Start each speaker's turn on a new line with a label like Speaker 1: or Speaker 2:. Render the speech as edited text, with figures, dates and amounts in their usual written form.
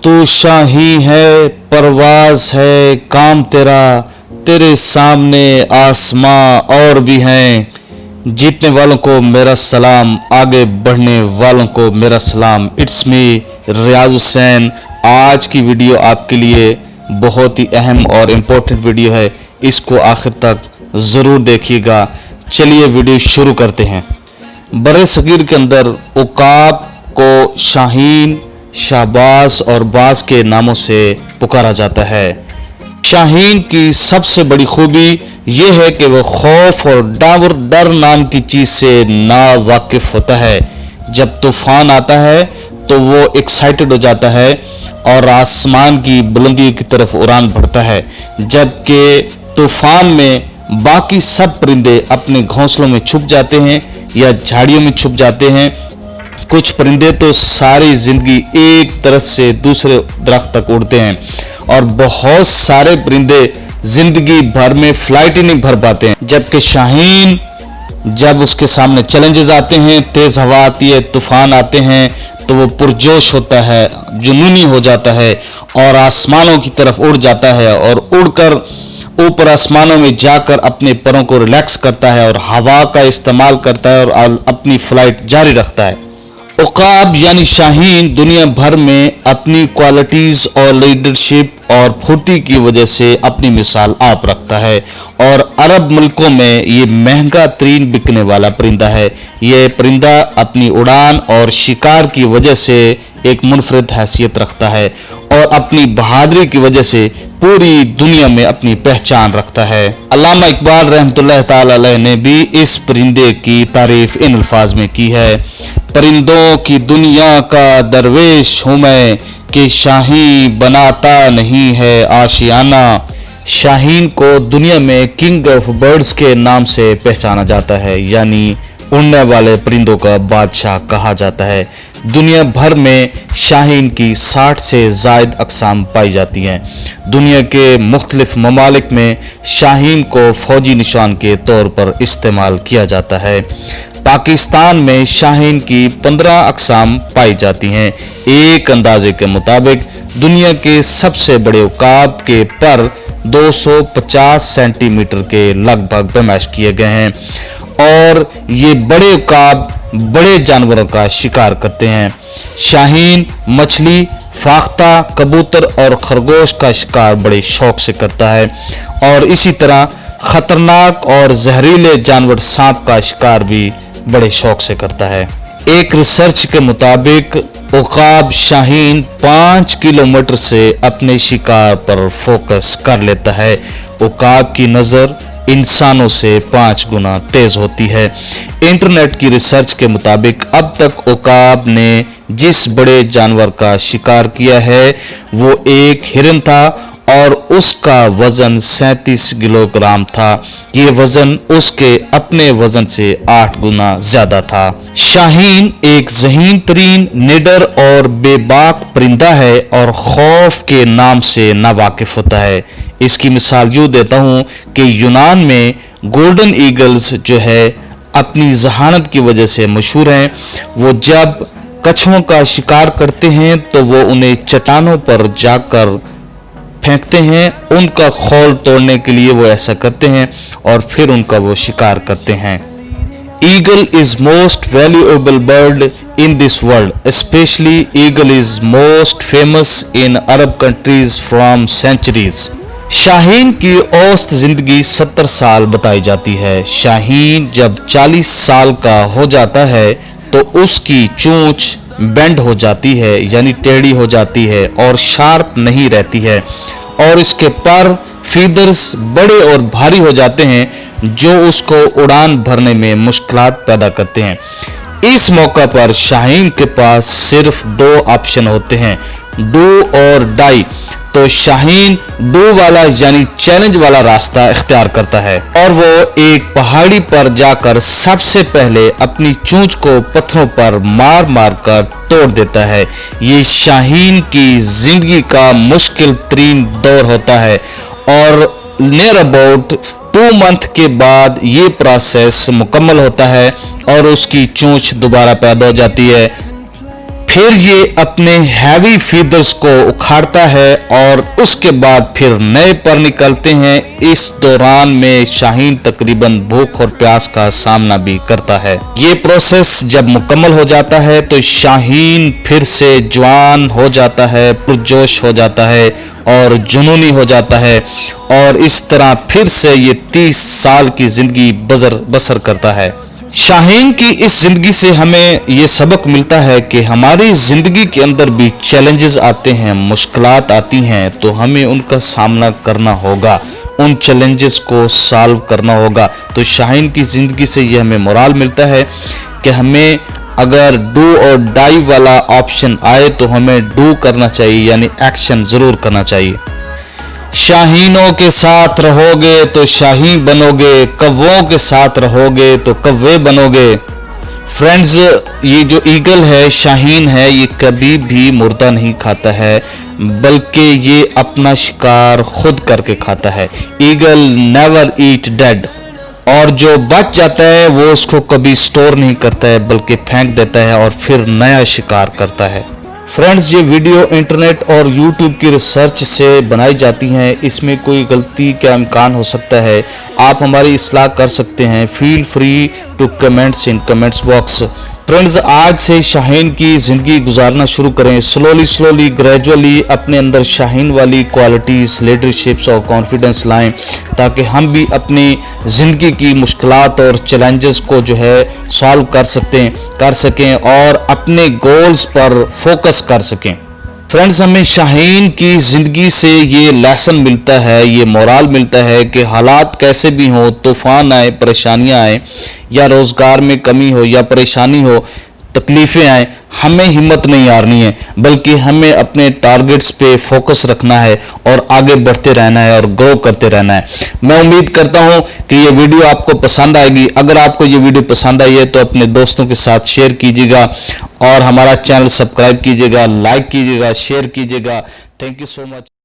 Speaker 1: तू शाही है, परवाज है काम तेरा, तेरे सामने आसमां और भी हैं। जीतने वालों को मेरा सलाम, आगे बढ़ने वालों को मेरा सलाम। इट्स मी रियाज हुसैन। आज की वीडियो आपके लिए बहुत ही अहम और इम्पोर्टेंट वीडियो है, इसको आखिर तक ज़रूर देखिएगा। चलिए वीडियो शुरू करते हैं। बरे सगीर के अंदर उकाब को शाहीन, शाहबाज और बाज के नामों से पुकारा जाता है। शाहीन की सबसे बड़ी खूबी यह है कि वह खौफ और डर नाम की चीज़ से ना वाकिफ होता है। जब तूफान आता है तो वो एक्साइटेड हो जाता है और आसमान की बुलंदी की तरफ उड़ान भरता है, जबकि तूफान में बाकी सब परिंदे अपने घोंसलों में छुप जाते हैं या झाड़ियों में छुप जाते हैं। कुछ परिंदे तो सारी जिंदगी एक तरफ से दूसरे दरख्त तक उड़ते हैं और बहुत सारे परिंदे जिंदगी भर में फ्लाइट ही नहीं भर पाते हैं। जबकि शाहीन, जब उसके सामने चैलेंजेस आते हैं, तेज हवा आती है, तूफान आते हैं, तो वो पुरजोश होता है, जुनूनी हो जाता है और आसमानों की तरफ उड़ जाता है और उड़कर ऊपर आसमानों में जाकर अपने परों को रिलैक्स करता है और हवा का इस्तेमाल करता है और अपनी फ्लाइट जारी रखता है। उकाब यानी शाहीन दुनिया भर में अपनी क्वालिटीज़ और लीडरशिप और फुर्ती की वजह से अपनी मिसाल आप रखता है और अरब मुल्कों में ये महंगा तरीन बिकने वाला परिंदा है। ये परिंदा अपनी उड़ान और शिकार की वजह से एक मुनफरिद हैसियत रखता है और अपनी बहादुरी की वजह से पूरी दुनिया में अपनी पहचान रखता है। अल्लामा इकबाल रहमतुल्लाह ताला अलैह ने भी इस परिंदे की तारीफ इन अल्फाज में की है। परिंदों की दुनिया का दरवेश हूँ मैं, कि शाही बनाता नहीं है आशियाना। शाहीन को दुनिया में किंग ऑफ बर्ड्स के नाम से पहचाना जाता है, यानी उड़ने वाले परिंदों का बादशाह कहा जाता है। दुनिया भर में शाहीन की 60 से ज़ायद अक़साम पाई जाती हैं। दुनिया के मुख्तलिफ ममालिक में शाहीन को फ़ौजी निशान के तौर पर इस्तेमाल किया जाता है। पाकिस्तान में शाहीन की 15 अक़साम पाई जाती हैं। एक अंदाजे के मुताबिक दुनिया के सबसे बड़े उकाब के पर 250 सेंटीमीटर के लगभग पैमाइश किए गए हैं और ये बड़े उकाब बड़े जानवरों का शिकार करते हैं। शाहीन मछली, फाख्ता, कबूतर और खरगोश का शिकार बड़े शौक से करता है और इसी तरह खतरनाक और जहरीले जानवर सांप का शिकार भी बड़े शौक से करता है। एक रिसर्च के मुताबिक उकाब शाहीन 5 किलोमीटर से अपने शिकार पर फोकस कर लेता है। उकाब की नज़र इंसानों से 5 गुना तेज होती है। इंटरनेट की रिसर्च के मुताबिक अब तक उकाब ने जिस बड़े जानवर का शिकार किया है वो एक हिरन था और उसका वजन 37 किलोग्राम था। ये वजन उसके अपने वजन से 8 गुना ज्यादा था। शाहीन एक ज़हीन तरीन, निडर और बेबाक परिंदा है और खौफ के नाम से नावाकिफ होता है। इसकी मिसाल यूँ देता हूँ कि यूनान में गोल्डन ईगल्स जो है अपनी जहानत की वजह से मशहूर हैं। वो जब कछुओं का शिकार करते हैं तो वो उन्हें चट्टानों पर जाकर फेंकते हैं। उनका खौल तोड़ने के लिए वो ऐसा करते हैं और फिर उनका वो शिकार करते हैं। Eagle is most valuable bird in this world. Specially eagle is most famous in Arab countries from centuries. शाहीन की औसत जिंदगी 70 साल बताई जाती है। शाहीन जब 40 साल का हो जाता है तो उसकी चोंच बेंड हो जाती है, यानी टेढ़ी हो जाती है और शार्प नहीं रहती है और इसके पर फीदर्स बड़े और भारी हो जाते हैं जो उसको उड़ान भरने में मुश्किलात पैदा करते हैं। इस मौका पर शाहीन के पास सिर्फ 2 ऑप्शन होते हैं, डू और डाई। तो शाहीन डू वाला यानी चैलेंज वाला रास्ता इख्तियार करता है और वो एक पहाड़ी पर जाकर सबसे पहले अपनी चोंच को पत्थरों पर मार मार कर तोड़ देता है। ये शाहीन की जिंदगी का मुश्किल तरीन दौर होता है और नियर अबाउट 2 मंथ के बाद ये प्रोसेस मुकम्मल होता है और उसकी चोंच दोबारा पैदा हो जाती है। फिर ये अपने हैवी फीदर्स को उखाड़ता है और उसके बाद फिर नए पर निकलते हैं। इस दौरान में शाहीन तकरीबन भूख और प्यास का सामना भी करता है। ये प्रोसेस जब मुकम्मल हो जाता है तो शाहीन फिर से जवान हो जाता है, पुरजोश हो जाता है और जुनूनी हो जाता है और इस तरह फिर से ये 30 साल की जिंदगी बसर करता है। शाहीन की इस जिंदगी से हमें ये सबक मिलता है कि हमारी जिंदगी के अंदर भी चैलेंजेस आते हैं, मुश्किलात आती हैं, तो हमें उनका सामना करना होगा, उन चैलेंजेस को सॉल्व करना होगा। तो शाहीन की जिंदगी से ये हमें मोरल मिलता है कि हमें अगर डू और डाई वाला ऑप्शन आए तो हमें डू करना चाहिए, यानी एक्शन जरूर करना चाहिए। शाहीनों के साथ रहोगे तो शाहीन बनोगे, कव्वों के साथ रहोगे तो कव्वे बनोगे। फ्रेंड्स, ये जो ईगल है, शाहीन है, ये कभी भी मुर्दा नहीं खाता है, बल्कि ये अपना शिकार खुद करके खाता है। ईगल नेवर ईट डेड। और जो बच जाता है वो उसको कभी स्टोर नहीं करता है, बल्कि फेंक देता है और फिर नया शिकार करता है। फ्रेंड्स, ये वीडियो इंटरनेट और यूट्यूब की रिसर्च से बनाई जाती हैं, इसमें कोई गलती का इम्कान हो सकता है। आप हमारी इस्लाह कर सकते हैं। Feel free to comments in comments box. Friends, आज से शाहीन की ज़िंदगी गुजारना शुरू करें। स्लोली ग्रेजुअली अपने अंदर शाहीन वाली क्वालिटीज़, लीडरशिप्स और कॉन्फिडेंस लाएं, ताकि हम भी अपनी ज़िंदगी की मुश्किलात और चैलेंजेस को जो है सॉल्व कर सकें और अपने गोल्स पर फोकस कर सकें। फ्रेंड्स, हमें शाहीन की ज़िंदगी से ये लेसन मिलता है, ये मोरल मिलता है कि हालात कैसे भी हों, तूफ़ान आए, परेशानियां आए, या रोज़गार में कमी हो या परेशानी हो, तकलीफ़ें आए, हमें हिम्मत नहीं हारनी है, बल्कि हमें अपने टारगेट्स पे फोकस रखना है और आगे बढ़ते रहना है और ग्रो करते रहना है। मैं उम्मीद करता हूं कि ये वीडियो आपको पसंद आएगी। अगर आपको ये वीडियो पसंद आई है तो अपने दोस्तों के साथ शेयर कीजिएगा और हमारा चैनल सब्सक्राइब कीजिएगा, लाइक कीजिएगा, शेयर कीजिएगा। Thank you so much.